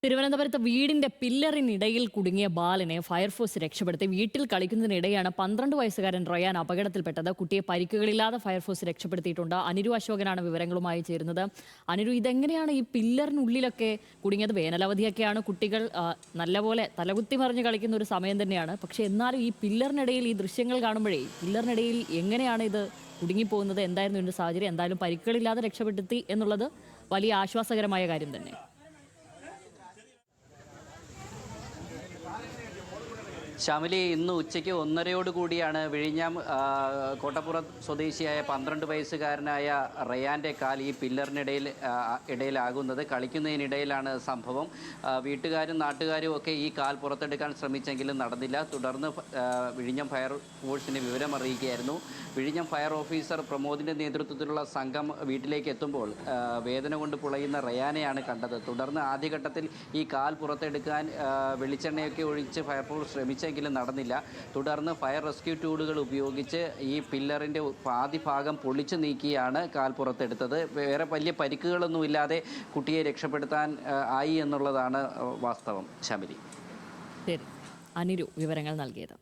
തിരുവനന്തപുരത്ത് വീടിന്റെ പില്ലറിനിടയിൽ കുടുങ്ങിയ ബാലനെ ഫയർഫോഴ്സ് രക്ഷപ്പെടുത്തി. വീട്ടിൽ കളിക്കുന്നതിനിടെയാണ് 12 വയസ്സുകാരൻ റയാൻ അപകടത്തിൽപ്പെട്ടത്. കുട്ടിയെ പരിക്കുകളില്ലാതെ ഫയർഫോഴ്സ് രക്ഷപ്പെടുത്തിയിട്ടുണ്ട്. അനിരു അശോകനാണ് വിവരങ്ങളുമായി ചേരുന്നത്. അനിരു, ഇതെങ്ങനെയാണ് ഈ പില്ലറിനുള്ളിലൊക്കെ കുടുങ്ങിയത്? വേനലവധിയൊക്കെയാണ്, കുട്ടികൾ നല്ലപോലെ തലകുത്തി മറിഞ്ഞ് കളിക്കുന്ന ഒരു സമയം തന്നെയാണ്. പക്ഷെ എന്നാലും ഈ പില്ലറിനിടയിൽ ഈ ദൃശ്യങ്ങൾ കാണുമ്പോഴേ പില്ലറിനിടയിൽ എങ്ങനെയാണ് ഇത് കുടുങ്ങിപ്പോകുന്നത്? എന്തായിരുന്നു ഇതിന്റെ സാഹചര്യം? എന്തായാലും പരിക്കുകളില്ലാതെ രക്ഷപ്പെടുത്തി എന്നുള്ളത് വലിയ ആശ്വാസകരമായ കാര്യം തന്നെ. ശ്യാമിലി, ഇന്ന് ഉച്ചയ്ക്ക് 1:30 കൂടിയാണ് വിഴിഞ്ഞം കോട്ടപ്പുറം സ്വദേശിയായ 12 വയസ്സുകാരനായ റയാൻ്റെ കാൽ ഈ ഇടയിലാകുന്നത്. കളിക്കുന്നതിനിടയിലാണ് സംഭവം. വീട്ടുകാരും നാട്ടുകാരും ഒക്കെ ഈ കാൽ പുറത്തെടുക്കാൻ ശ്രമിച്ചെങ്കിലും നടന്നില്ല. തുടർന്ന് വിഴിഞ്ഞം ഫയർ ഫോഴ്സിനെ വിവരമറിയിക്കുകയായിരുന്നു. വിഴിഞ്ഞം ഫയർ ഓഫീസർ പ്രമോദിൻ്റെ നേതൃത്വത്തിലുള്ള സംഘം വീട്ടിലേക്ക് എത്തുമ്പോൾ വേദന കൊണ്ട് പുളയുന്ന റയാനെയാണ് കണ്ടത്. തുടർന്ന് ആദ്യഘട്ടത്തിൽ ഈ കാൽ പുറത്തെടുക്കാൻ വെളിച്ചെണ്ണയൊക്കെ ഒഴിച്ച് ഫയർഫോഴ്സ് ശ്രമിച്ചെങ്കിലും നടന്നില്ല. തുടർന്ന് ഫയർ റെസ്ക്യൂ ടൂളുകൾ ഉപയോഗിച്ച് ഈ പില്ലറിൻ്റെ പാതി ഭാഗം പൊളിച്ചു നീക്കിയാണ് കാൽ പുറത്തെടുത്തത്. വേറെ വലിയ പരിക്കുകളൊന്നുമില്ലാതെ കുട്ടിയെ രക്ഷപ്പെടുത്താൻ ആയി എന്നുള്ളതാണ് വാസ്തവം. ശബരി, ശരി, അനിരു വിവരങ്ങൾ നൽകിയത്.